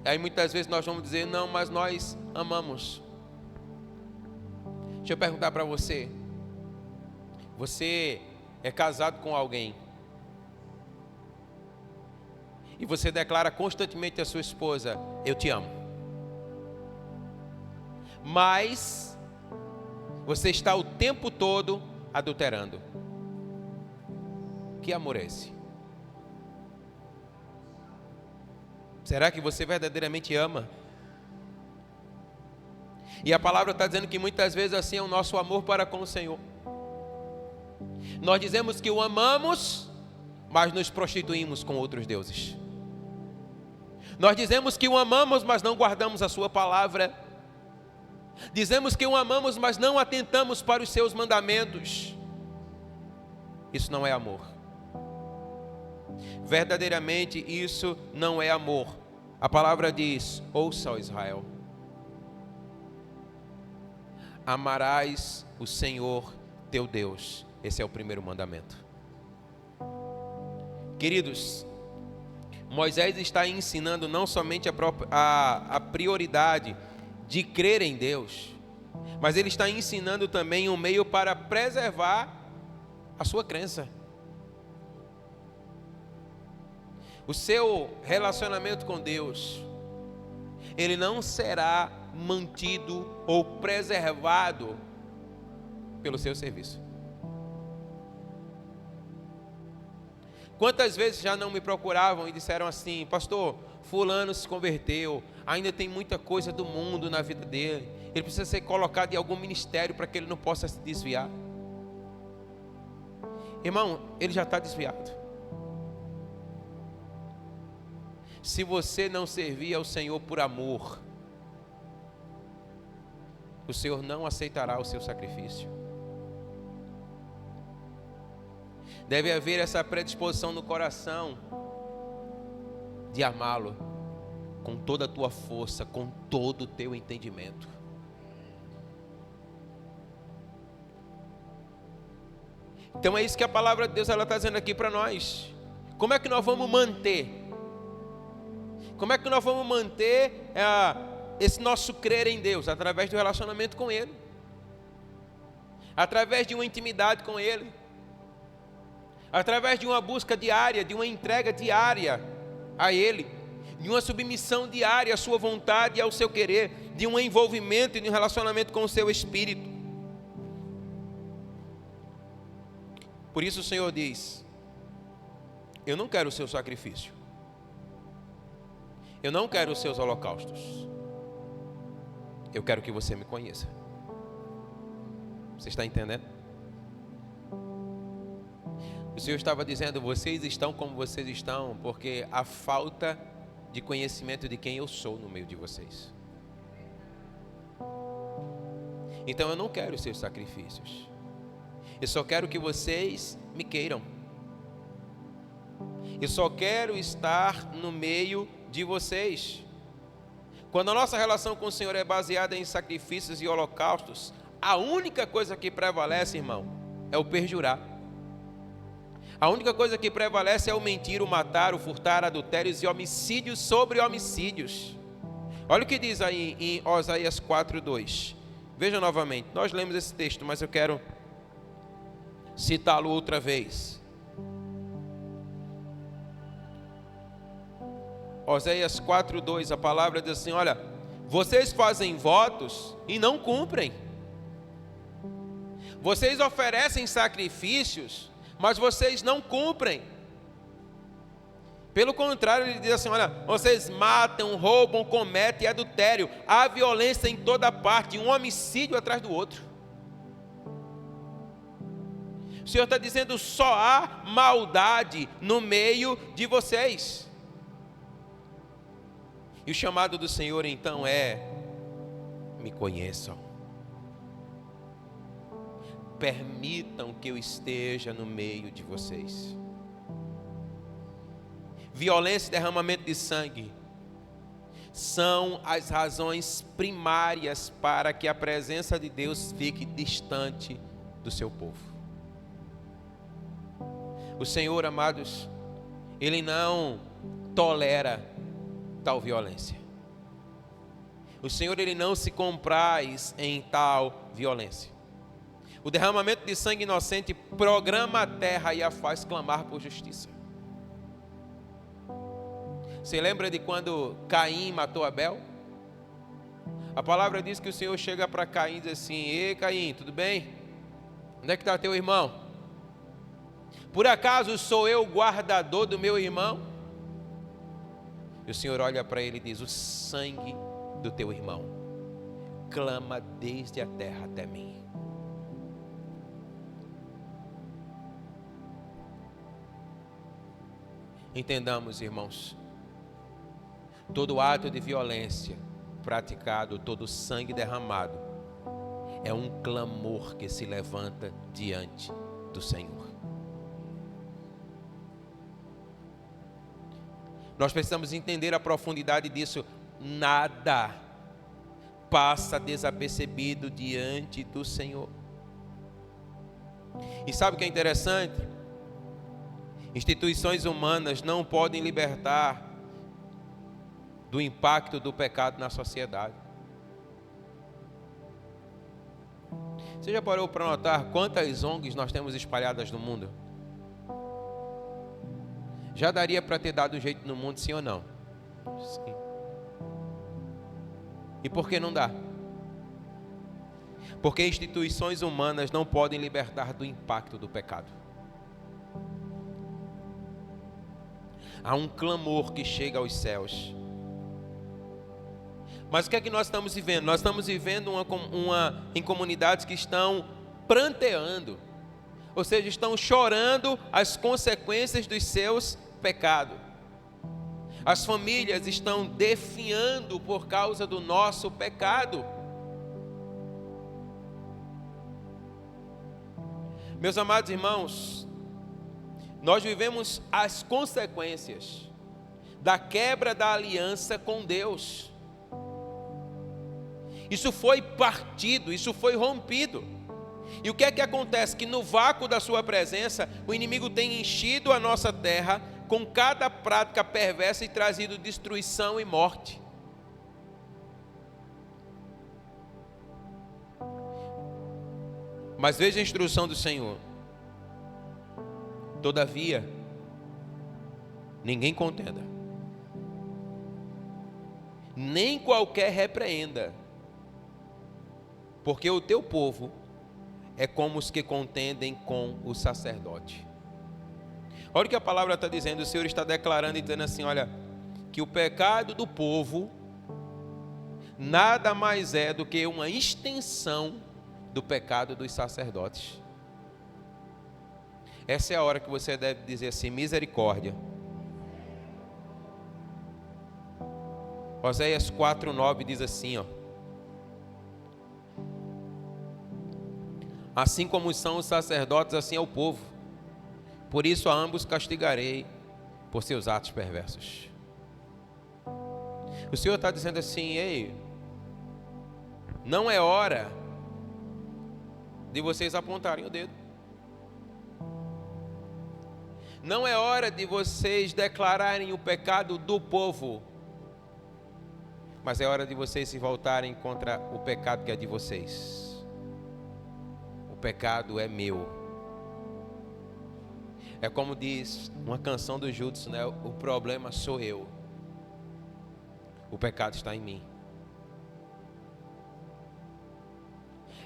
Aí muitas vezes nós vamos dizer: não, mas nós amamos. Deixa eu perguntar para você. Você é casado com alguém e você declara constantemente à sua esposa: eu te amo. Mas você está o tempo todo adulterando. Que amor é esse? Será que você verdadeiramente ama? E a palavra está dizendo que muitas vezes assim é o nosso amor para com o Senhor. Nós dizemos que o amamos, mas nos prostituímos com outros deuses. Nós dizemos que o amamos, mas não guardamos a sua palavra. Dizemos que o amamos, mas não atentamos para os seus mandamentos. Isso não é amor. Verdadeiramente isso não é amor. A palavra diz: ouça, ó Israel, amarás o Senhor teu Deus. Esse é o primeiro mandamento. Queridos, Moisés está ensinando não somente a prioridade de crer em Deus, mas ele está ensinando também um meio para preservar a sua crença. O seu relacionamento com Deus, ele não será mantido ou preservado pelo seu serviço. Quantas vezes já não me procuravam e disseram assim: pastor, fulano se converteu, ainda tem muita coisa do mundo na vida dele, ele precisa ser colocado em algum ministério para que ele não possa se desviar. Irmão, ele já está desviado. Se você não servir ao Senhor por amor, o Senhor não aceitará o seu sacrifício. Deve haver essa predisposição no coração de amá-lo com toda a tua força, com todo o teu entendimento. Então é isso que a palavra de Deus está dizendo aqui para nós. Como é que nós vamos manter? Como é que nós vamos manter esse nosso crer em Deus? Através do relacionamento com Ele, através de uma intimidade com Ele, através de uma busca diária, de uma entrega diária a Ele, de uma submissão diária à sua vontade e ao seu querer, de um envolvimento e de um relacionamento com o seu Espírito. Por isso o Senhor diz: eu não quero o seu sacrifício, eu não quero os seus holocaustos, eu quero que você me conheça. Você está entendendo? O Senhor estava dizendo: vocês estão como vocês estão porque há falta de conhecimento de quem eu sou no meio de vocês. Então eu não quero os seus sacrifícios, eu só quero que vocês me queiram. Eu só quero estar no meio de vocês. Quando a nossa relação com o Senhor é baseada em sacrifícios e holocaustos, a única coisa que prevalece, irmão, é o perjurar. A única coisa que prevalece é o mentir, o matar, o furtar, adultérios e homicídios sobre homicídios. Olha o que diz aí em Oséias 4:2. Veja novamente, nós lemos esse texto, mas eu quero citá-lo outra vez. Oséias 4:2, a palavra diz assim: olha, vocês fazem votos e não cumprem. Vocês oferecem sacrifícios, mas vocês não cumprem. Pelo contrário, ele diz assim: olha, vocês matam, roubam, cometem adultério, há violência em toda parte, um homicídio atrás do outro. O Senhor está dizendo: só há maldade no meio de vocês. E o chamado do Senhor então é: me conheçam. Permitam que eu esteja no meio de vocês. Violência e derramamento de sangue são as razões primárias para que a presença de Deus fique distante do seu povo. O Senhor, amados, Ele não tolera tal violência. O Senhor, Ele não se compraz em tal violência. O derramamento de sangue inocente programa a terra e a faz clamar por justiça. Você lembra de quando Caim matou Abel? A palavra diz que o Senhor chega para Caim e diz assim: ei Caim, tudo bem? Onde é que está teu irmão? Por acaso sou eu o guardador do meu irmão? E o Senhor olha para ele e diz: o sangue do teu irmão clama desde a terra até mim. Entendamos, irmãos, todo ato de violência praticado, todo sangue derramado, é um clamor que se levanta diante do Senhor. Nós precisamos entender a profundidade disso. Nada passa desapercebido diante do Senhor. E sabe o que é interessante? Instituições humanas não podem libertar do impacto do pecado na sociedade. Você já parou para notar quantas ONGs nós temos espalhadas no mundo? Já daria para ter dado um jeito no mundo, sim ou não? Sim. E por que não dá? Porque instituições humanas não podem libertar do impacto do pecado. Há um clamor que chega aos céus. Mas o que é que nós estamos vivendo? Nós estamos vivendo em comunidades que estão pranteando, ou seja, estão chorando as consequências dos seus pecados. As famílias estão definhando por causa do nosso pecado. Meus amados irmãos, nós vivemos as consequências da quebra da aliança com Deus. Isso foi partido, isso foi rompido. E o que é que acontece? Que no vácuo da sua presença, o inimigo tem enchido a nossa terra com cada prática perversa e trazido destruição e morte. Mas veja a instrução do Senhor. Todavia, ninguém contenda, nem qualquer repreenda, porque o teu povo é como os que contendem com o sacerdote. Olha o que a palavra está dizendo. O Senhor está declarando e dizendo assim, olha, que o pecado do povo nada mais é do que uma extensão do pecado dos sacerdotes. Essa é a hora que você deve dizer assim, misericórdia. Oséias 4:9 diz assim, ó: assim como são os sacerdotes, assim é o povo. Por isso a ambos castigarei por seus atos perversos. O Senhor está dizendo assim, ei, não é hora de vocês apontarem o dedo. Não é hora de vocês declararem o pecado do povo, mas é hora de vocês se voltarem contra o pecado que é de vocês. O pecado é meu. É como diz uma canção do Judson, né? O problema sou eu. O pecado está em mim.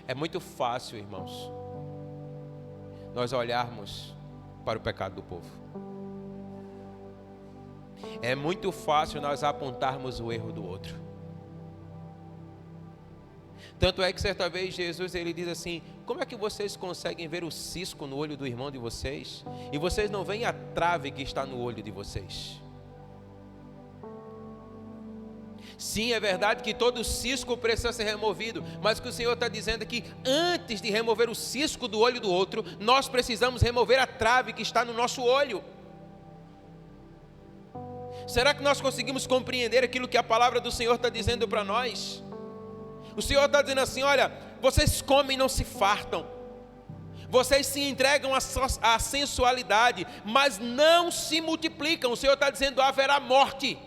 É muito fácil, irmãos, nós olharmos para o pecado do povo. É muito fácil nós apontarmos o erro do outro. Tanto é que certa vez Jesus ele diz assim: como é que vocês conseguem ver o cisco no olho do irmão de vocês e vocês não veem a trave que está no olho de vocês? Sim, é verdade que todo cisco precisa ser removido, mas o que o Senhor está dizendo é que antes de remover o cisco do olho do outro, nós precisamos remover a trave que está no nosso olho. Será que nós conseguimos compreender aquilo que a palavra do Senhor está dizendo para nós? O Senhor está dizendo assim, olha, vocês comem e não se fartam, vocês se entregam à sensualidade, mas não se multiplicam. O Senhor está dizendo, haverá morte.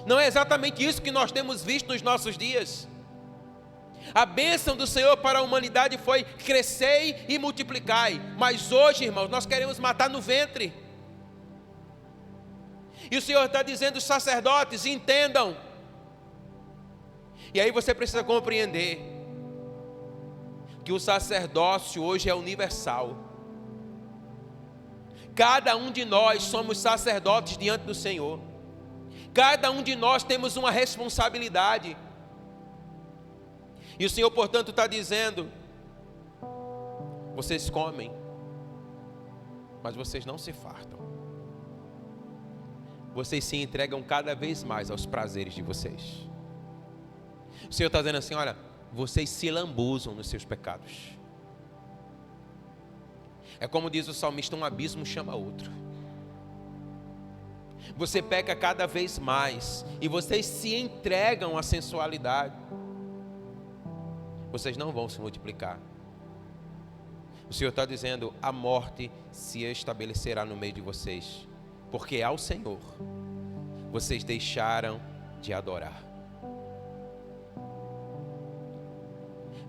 Não é exatamente isso que nós temos visto nos nossos dias. A bênção do Senhor para a humanidade foi crescei e multiplicai, mas hoje, irmãos, nós queremos matar no ventre. E o Senhor está dizendo, os sacerdotes, entendam. E aí você precisa compreender que o sacerdócio hoje é universal. Cada um de nós somos sacerdotes diante do Senhor. Cada um de nós temos uma responsabilidade. E o Senhor, portanto, está dizendo: vocês comem, mas vocês não se fartam. Vocês se entregam cada vez mais aos prazeres de vocês. O Senhor está dizendo assim, olha, vocês se lambuzam nos seus pecados. É como diz o salmista, um abismo chama outro. Você peca cada vez mais e vocês se entregam à sensualidade. Vocês não vão se multiplicar. O Senhor está dizendo, a morte se estabelecerá no meio de vocês, porque ao Senhor vocês deixaram de adorar.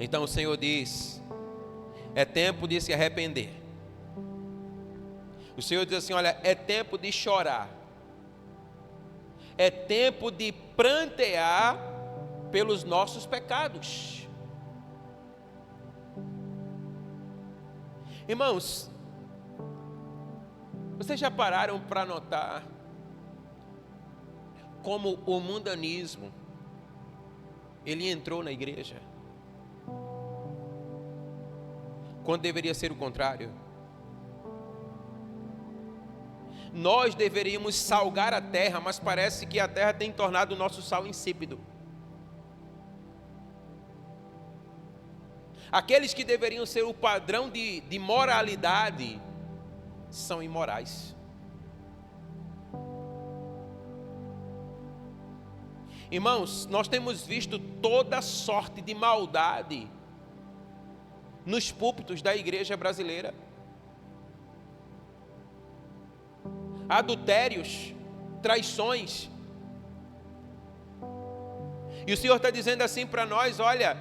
Então o Senhor diz, é tempo de se arrepender. O Senhor diz assim, olha, é tempo de chorar. É tempo de prantear pelos nossos pecados. Irmãos, vocês já pararam para notar como o mundanismo ele entrou na igreja, quando deveria ser o contrário? Nós deveríamos salgar a terra, mas parece que a terra tem tornado o nosso sal insípido. Aqueles que deveriam ser o padrão de moralidade são imorais. Irmãos, nós temos visto toda sorte de maldade nos púlpitos da igreja brasileira. adultérios, traições. E o Senhor está dizendo assim para nós: olha,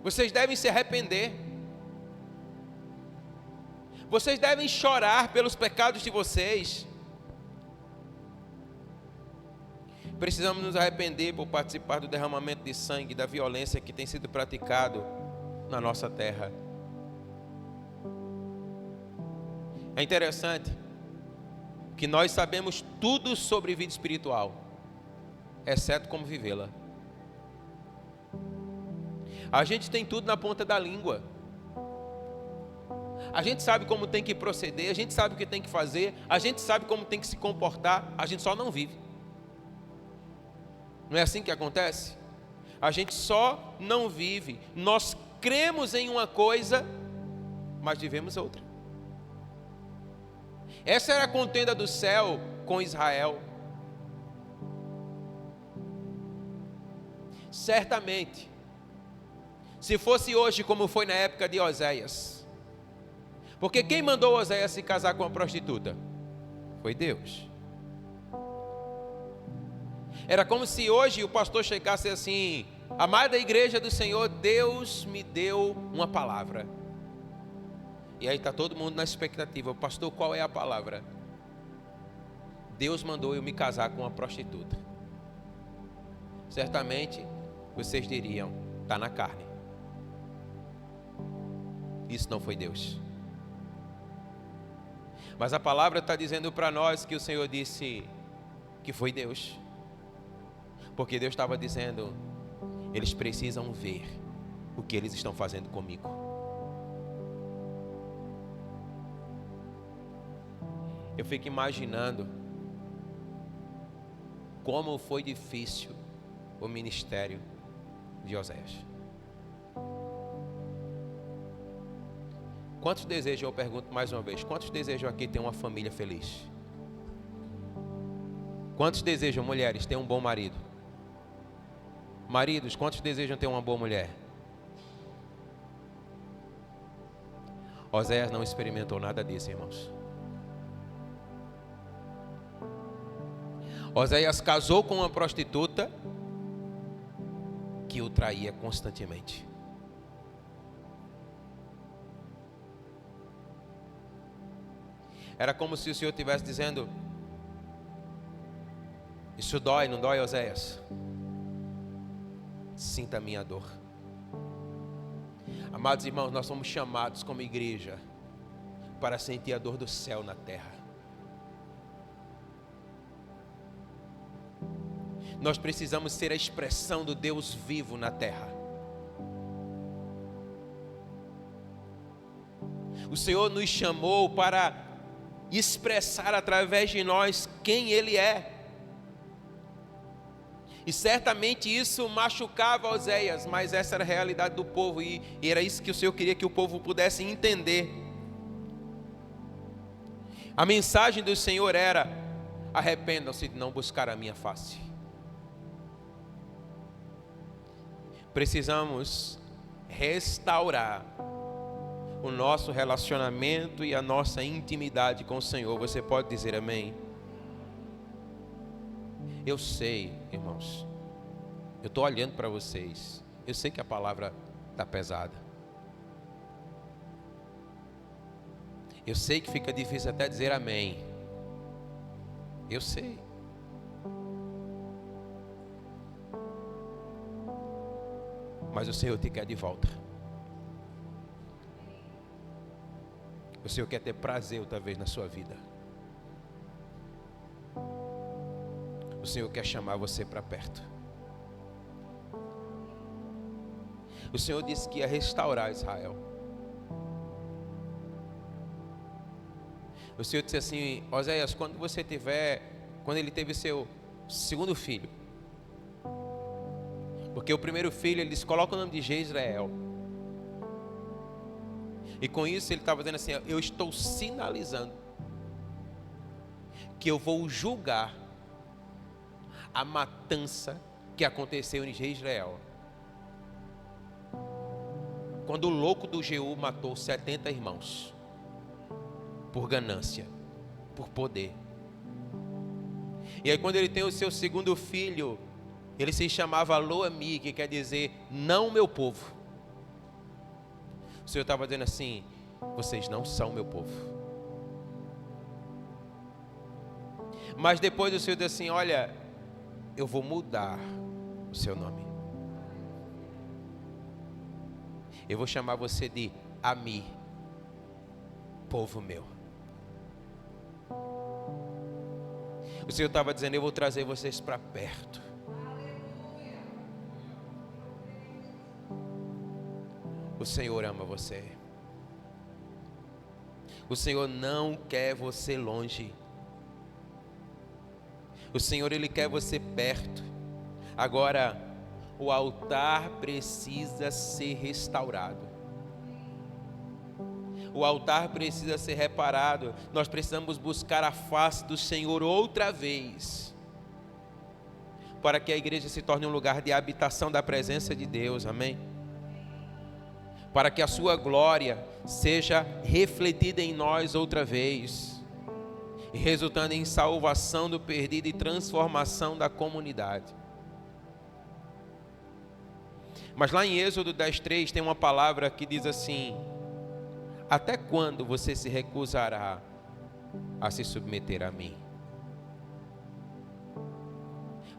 vocês devem se arrepender. Vocês devem chorar pelos pecados de vocês. Precisamos nos arrepender por participar do derramamento de sangue, da violência que tem sido praticado na nossa terra. É interessante que nós sabemos tudo sobre vida espiritual, exceto como vivê-la. A gente tem tudo na ponta da língua. A gente sabe como tem que proceder, a gente sabe o que tem que fazer, a gente sabe como tem que se comportar, a gente só não vive. Não é assim que acontece? A gente só não vive. Nós cremos em uma coisa, mas vivemos outra. Essa era a contenda do céu com Israel. Certamente, se fosse hoje como foi na época de Oséias, porque quem mandou Oséias se casar com uma prostituta? Foi Deus. Era como se hoje o pastor chegasse assim: amada igreja do Senhor, Deus me deu uma palavra. E aí está todo mundo na expectativa: pastor, qual é a palavra? Deus mandou eu me casar com uma prostituta. Certamente vocês diriam: está na carne. Isso não foi Deus. Mas a palavra está dizendo para nós que o Senhor disse que foi Deus. Porque Deus estava dizendo: eles precisam ver o que eles estão fazendo comigo. Eu fico imaginando como foi difícil o ministério de Oséias. Quantos desejam, eu pergunto mais uma vez, quantos desejam aqui ter uma família feliz? Quantos desejam, mulheres, ter um bom marido? Maridos, quantos desejam ter uma boa mulher? Oséias não experimentou nada disso, irmãos. Oséias casou com uma prostituta que o traía constantemente. Era como se o Senhor estivesse dizendo: isso dói, não dói, Oséias? Sinta a minha dor. Amados irmãos, nós somos chamados como igreja para sentir a dor do céu na terra. Nós precisamos ser a expressão do Deus vivo na terra. O Senhor nos chamou para expressar através de nós quem Ele é. E certamente isso machucava Oséias, mas essa era a realidade do povo, e era isso que o Senhor queria que o povo pudesse entender. A mensagem do Senhor era: arrependam-se de não buscar a minha face. Precisamos restaurar o nosso relacionamento e a nossa intimidade com o Senhor. Você pode dizer amém? Eu sei, irmãos, eu estou olhando para vocês, eu sei que a palavra está pesada, eu sei que fica difícil até dizer amém, eu sei, mas o Senhor te quer de volta. O Senhor quer ter prazer outra vez na sua vida. O Senhor quer chamar você para perto. O Senhor disse que ia restaurar Israel. O Senhor disse assim: Oséias, quando ele teve seu segundo filho, porque o primeiro filho, eles colocam o nome de Jezreel, e com isso ele estava dizendo assim: eu estou sinalizando que eu vou julgar a matança que aconteceu em Jezreel, quando o louco do Jeú matou 70 irmãos, por ganância, por poder. E aí quando ele tem o seu segundo filho, ele se chamava Lo-Ami, que quer dizer, não meu povo. O Senhor estava dizendo assim, vocês não são meu povo. Mas depois o Senhor disse assim, olha, eu vou mudar o seu nome. Eu vou chamar você de Ami, povo meu. O Senhor estava dizendo, eu vou trazer vocês para perto. O Senhor ama você. O Senhor não quer você longe. O Senhor, Ele quer você perto. Agora, o altar precisa ser restaurado. O altar precisa ser reparado. Nós precisamos buscar a face do Senhor outra vez, para que a igreja se torne um lugar de habitação da presença de Deus, amém? Para que a sua glória seja refletida em nós outra vez, resultando em salvação do perdido e transformação da comunidade. Mas lá em Êxodo 10:3 tem uma palavra que diz assim: até quando você se recusará a se submeter a mim?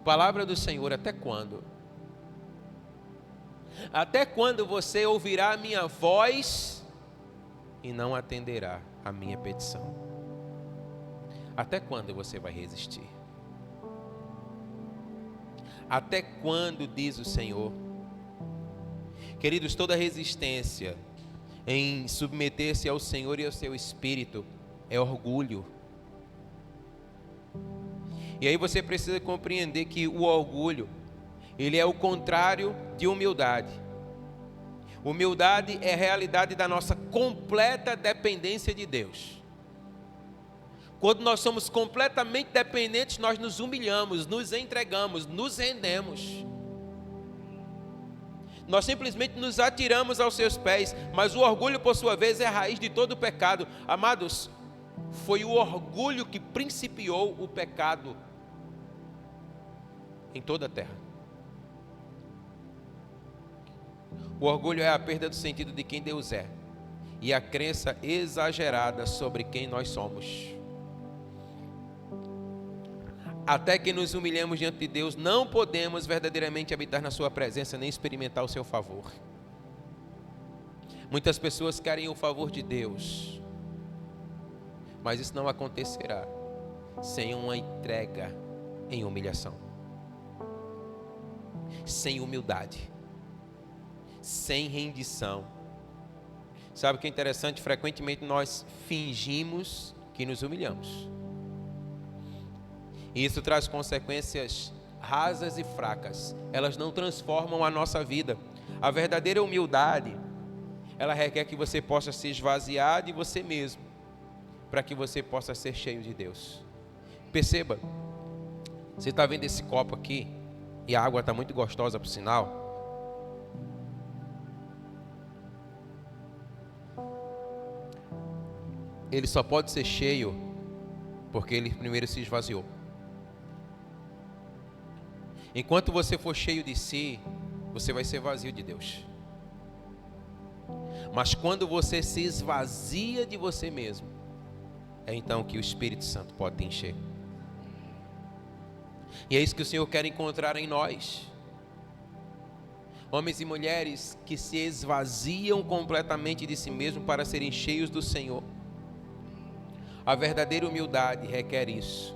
Palavra do Senhor, até quando? Até quando você ouvirá a minha voz e não atenderá a minha petição? Até quando você vai resistir? Até quando, diz o Senhor? Queridos, toda resistência em submeter-se ao Senhor e ao seu Espírito é orgulho. E aí você precisa compreender que o orgulho, ele é o contrário de humildade. Humildade é a realidade da nossa completa dependência de Deus. Quando nós somos completamente dependentes, nós nos humilhamos, nos entregamos, nos rendemos. Nós simplesmente nos atiramos aos seus pés, mas o orgulho, por sua vez, é a raiz de todo o pecado. Amados, foi o orgulho que principiou o pecado em toda a terra. O orgulho é a perda do sentido de quem Deus é e a crença exagerada sobre quem nós somos. Até que nos humilhemos diante de Deus, não podemos verdadeiramente habitar na sua presença, nem experimentar o seu favor. Muitas pessoas querem o favor de Deus, mas isso não acontecerá sem uma entrega em humilhação, sem humildade, sem rendição. Sabe o que é interessante? Frequentemente nós fingimos que nos humilhamos. E isso traz consequências rasas e fracas. Elas não transformam a nossa vida. A verdadeira humildade, ela requer que você possa se esvaziar de você mesmo, para que você possa ser cheio de Deus. Perceba, você está vendo esse copo aqui, e a água está muito gostosa, por sinal. Ele só pode ser cheio porque ele primeiro se esvaziou. Enquanto você for cheio de si, você vai ser vazio de Deus. Mas quando você se esvazia de você mesmo, é então que o Espírito Santo pode te encher. E é isso que o Senhor quer encontrar em nós. Homens e mulheres que se esvaziam completamente de si mesmo para serem cheios do Senhor. A verdadeira humildade requer isso.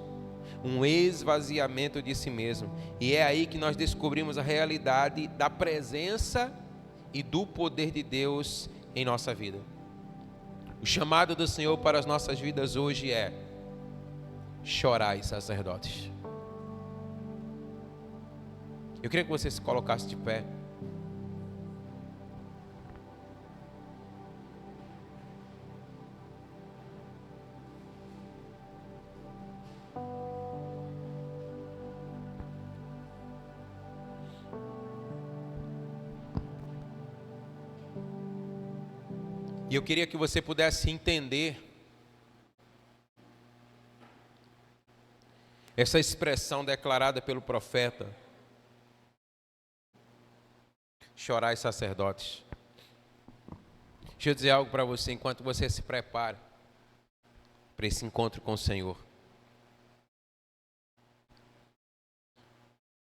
Um esvaziamento de si mesmo. E é aí que nós descobrimos a realidade da presença e do poder de Deus em nossa vida. O chamado do Senhor para as nossas vidas hoje é: chorai, sacerdotes. Eu queria que você se colocasse de pé. E eu queria que você pudesse entender essa expressão declarada pelo profeta: chorai, sacerdotes. Deixa eu dizer algo para você, enquanto você se prepara para esse encontro com o Senhor.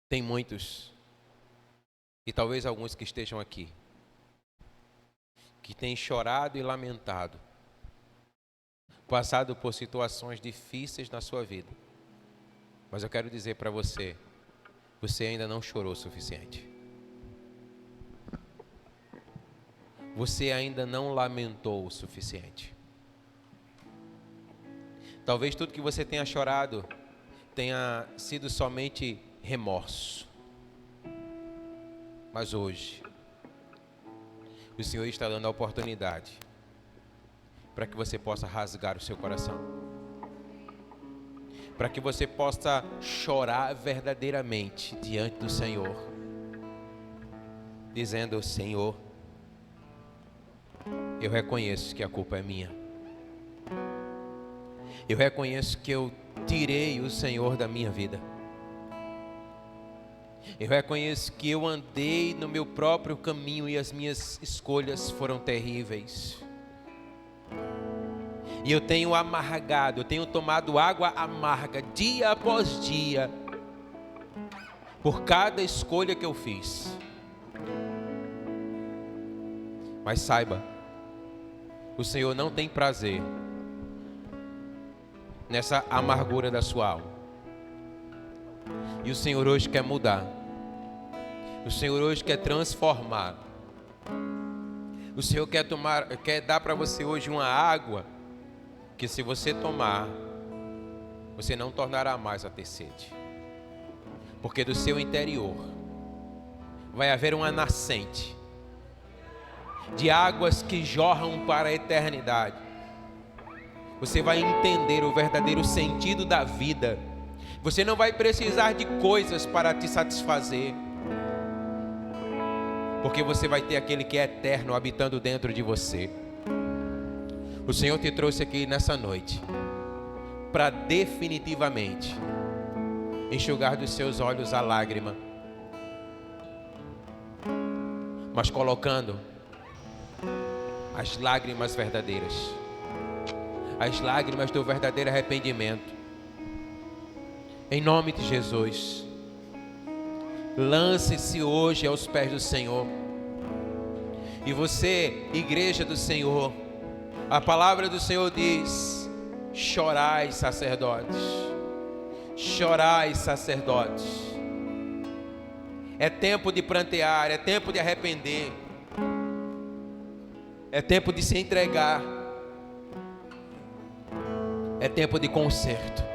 Tem muitos, e talvez alguns que estejam aqui, que têm chorado e lamentado, passado por situações difíceis na sua vida. Mas eu quero dizer para você, você ainda não chorou o suficiente. Você ainda não lamentou o suficiente. Talvez tudo que você tenha chorado tenha sido somente remorso. Mas hoje, o Senhor está dando a oportunidade para que você possa rasgar o seu coração, para que você possa chorar verdadeiramente diante do Senhor, dizendo: Senhor, eu reconheço que a culpa é minha. Eu reconheço que eu tirei o Senhor da minha vida. Eu reconheço que eu andei no meu próprio caminho e as minhas escolhas foram terríveis. E eu tenho amargado, eu tenho tomado água amarga dia após dia por cada escolha que eu fiz. Mas saiba, o Senhor não tem prazer nessa amargura da sua alma. E o Senhor hoje quer mudar. O Senhor hoje quer transformar. O Senhor quer dar para você hoje uma água que, se você tomar, você não tornará mais a ter sede. Porque do seu interior vai haver uma nascente de águas que jorram para a eternidade. Você vai entender o verdadeiro sentido da vida. Você não vai precisar de coisas para te satisfazer, porque você vai ter aquele que é eterno habitando dentro de você. O Senhor te trouxe aqui nessa noite para definitivamente enxugar dos seus olhos a lágrima, mas colocando as lágrimas verdadeiras, as lágrimas do verdadeiro arrependimento. Em nome de Jesus, lance-se hoje aos pés do Senhor. E você, igreja do Senhor, a palavra do Senhor diz: chorai, sacerdotes. Chorai, sacerdotes. É tempo de prantear, é tempo de arrepender, é tempo de se entregar, é tempo de conserto.